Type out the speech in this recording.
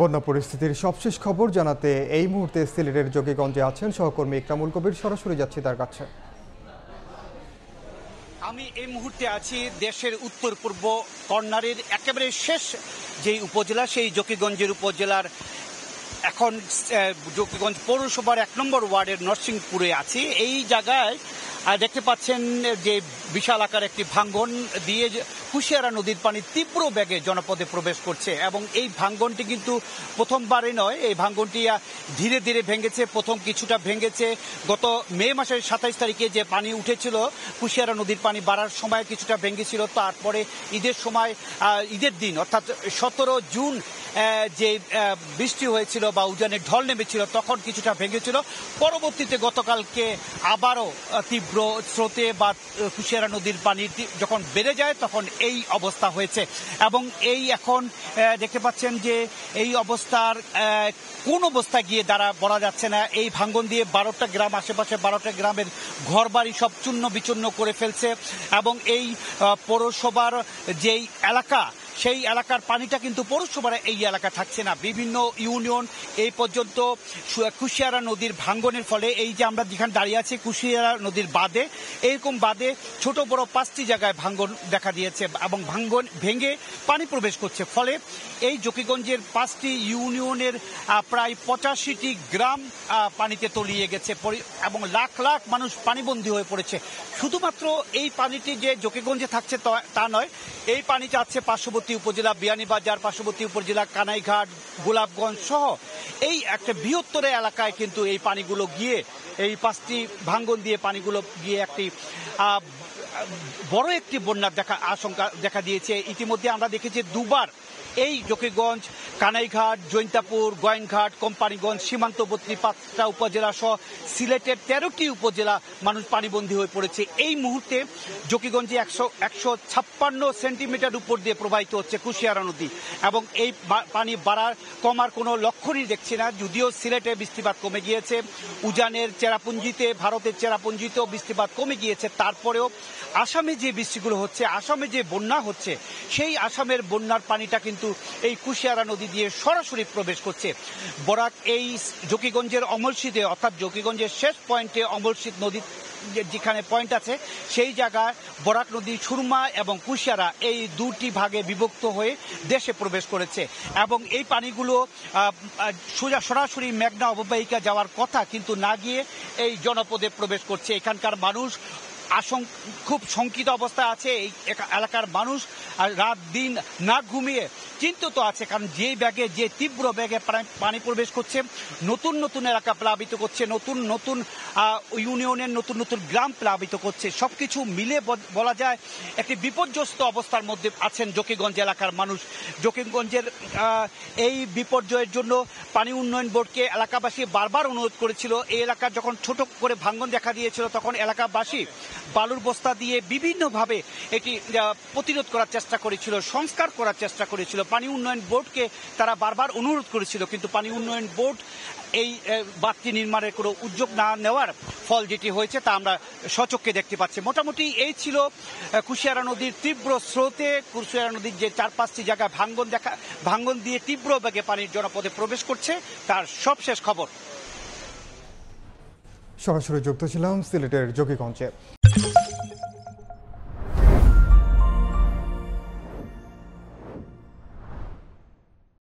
বন্যা পরিস্থিতির সবশেষ খবর জানাতে এই মুহূর্তে সিলেটের যোগীগঞ্জে আছেন সহকর্মী ইকরামুল কবির। সরাসরি যাচ্ছি তার কাছে। আমি এই মুহূর্তে আছি দেশের উত্তর পূর্ব কর্নারের একেবারে শেষ যেই উপজেলা, সেই যোগীগঞ্জের উপজেলার এখন যোগীগঞ্জ পৌরসভার 1 নম্বর ওয়ার্ডের নরসিংপুরে আছি। এই জায়গায় দেখতে পাচ্ছেন যে বিশাল আকার একটি ভাঙ্গন দিয়ে কুশিয়ারা নদীর পানি তীব্র বেগে জনপদে প্রবেশ করছে এবং এই ভাঙ্গনটি কিন্তু প্রথমবারই নয়। এই ভাঙ্গনটি ধীরে ধীরে ভেঙেছে। প্রথম কিছুটা ভেঙেছে গত মে মাসের 27 তারিখে যে পানি উঠেছিল, কুশিয়ারা নদীর পানি বাড়ার সময় কিছুটা ভেঙেছিল। তারপরে ঈদের সময়, ঈদের দিন অর্থাৎ 17 জুন যে বৃষ্টি হয়েছিল বা উজানের ঢল নেমেছিল তখন কিছুটা ভেঙেছিল। পরবর্তীতে গতকালকে আবারও তীব্র স্রোতে বা কুশিয়ারা নদীর পানি যখন বেড়ে যায় তখন এই অবস্থা হয়েছে এবং এই এখন দেখতে পাচ্ছেন যে এই অবস্থার কোন অবস্থায় গিয়ে বলা যাচ্ছে না। এই ভাঙ্গন দিয়ে 12টা গ্রাম, আশেপাশে 12টা গ্রামের ঘরবাড়ি সব চূর্ণ বিচূর্ণ করে ফেলছে এবং এই পৌরসভার যেই এলাকা, সেই এলাকার পানিটা কিন্তু পৌরসভার এই এলাকা থাকছে না। বিভিন্ন ইউনিয়ন এই পর্যন্ত কুশিয়ারা নদীর ভাঙ্গনের ফলে, এই যে আমরা যেখানে দাঁড়িয়ে আছি কুশিয়ারা নদীর বাঁধে, এরকম বাঁধে ছোট বড় 5টি জায়গায় ভাঙ্গন দেখা দিয়েছে এবং ভাঙ্গন ভেঙে পানি প্রবেশ করছে। ফলে এই যোগীগঞ্জের 5টি ইউনিয়নের প্রায় 85টি গ্রাম পানিতে তলিয়ে গেছে এবং লাখ লাখ মানুষ পানিবন্দী হয়ে পড়েছে। শুধুমাত্র এই পানিটি যে যোগীগঞ্জে থাকছে তা নয়, এই পানি যাচ্ছে পার্শ্ববর্তী উপজেলা বিয়ানীবাজার, পার্শ্ববর্তী উপজেলা কানাইঘাট, গোলাপগঞ্জ সহ এই একটা বৃহত্তর এলাকায় কিন্তু এই পানিগুলো গিয়ে, এই 5টি ভাঙ্গন দিয়ে পানিগুলো গিয়ে একটি বড় একটি বন্যার আশঙ্কা দেখা দিয়েছে। ইতিমধ্যে আমরা দেখেছি দুবার এই যোগীগঞ্জ, কানাইঘাট, জৈন্তাপুর, গোয়েনঘাট, কোম্পানিগঞ্জ, সীমান্তবর্তী 5টা উপজেলা সহ সিলেটের 13টি উপজেলা মানুষ পানিবন্দী হয়ে পড়েছে। এই মুহূর্তে যোগীগঞ্জে 156 সেন্টিমিটার উপর দিয়ে প্রবাহিত হচ্ছে কুশিয়ারা নদী এবং এই পানি কমার কোনো লক্ষণই দেখছি না। যদিও সিলেটে বৃষ্টিপাত কমে গিয়েছে, উজানের চেরাপুঞ্জিতে, ভারতের চেরাপুঞ্জিতেও বৃষ্টিপাত কমে গিয়েছে, তারপরেও আসামে যে বৃষ্টিগুলো হচ্ছে, আসামে যে বন্যা হচ্ছে, সেই আসামের বন্যার পানিটা কিন্তু এই কুশিয়ারা নদী দিয়ে সরাসরি প্রবেশ করছে। বরাক এই যোগীগঞ্জের অমরশীতে, অর্থাৎ যোগীগঞ্জের শেষ পয়েন্টে অমরশীত নদী যেখানে পয়েন্ট আছে, সেই জায়গায় বরাক নদী, সুরমা এবং কুশিয়ারা এই দুটি ভাগে বিভক্ত হয়ে দেশে প্রবেশ করেছে এবং এই পানিগুলো সরাসরি মেঘনা অববাহিকা যাওয়ার কথা কিন্তু না গিয়ে এই জনপদে প্রবেশ করছে। এখানকার মানুষ খুব শঙ্কিত অবস্থায় আছে। এই এলাকার মানুষ রাত দিন না ঘুমিয়ে চিন্তিত আছে, কারণ যে তীব্র বেগে পানি প্রবেশ করছে, নতুন নতুন এলাকা প্লাবিত করছে, নতুন নতুন ইউনিয়নের নতুন নতুন গ্রাম প্লাবিত করছে। সবকিছু মিলে বলা যায় একটি বিপর্যস্ত অবস্থার মধ্যে আছেন যোগীগঞ্জ এলাকার মানুষ। যোগীগঞ্জের এই বিপর্যয়ের জন্য পানি উন্নয়ন বোর্ডকে এলাকাবাসী বারবার অনুরোধ করেছিল। এই এলাকার যখন ছোট করে ভাঙ্গন দেখা দিয়েছিল তখন এলাকাবাসী বালুর বস্তা দিয়ে বিভিন্নভাবে এটি প্রতিরোধ করার চেষ্টা করেছিল, সংস্কার করার চেষ্টা করেছিল। পানি উন্নয়ন বোর্ডকে তারা বারবার অনুরোধ করেছিল, কিন্তু পানি উন্নয়ন বোর্ড এই বাঁধটি নির্মাণের কোনো উদ্যোগ না নেওয়ার ফল যেটি হয়েছে তা আমরা স্বচক্ষে দেখতে পাচ্ছি। মোটামুটি এই ছিল কুশিয়ারা নদীর তীব্র স্রোতে কুশিয়ারা নদীর যে 4-5টি জায়গায় ভাঙ্গন দিয়ে তীব্র বেগে পানির জনপদে প্রবেশ করছে তার সবশেষ খবর। সরাসরি যুক্ত ছিলাম সিলেটের যোগীগঞ্জে।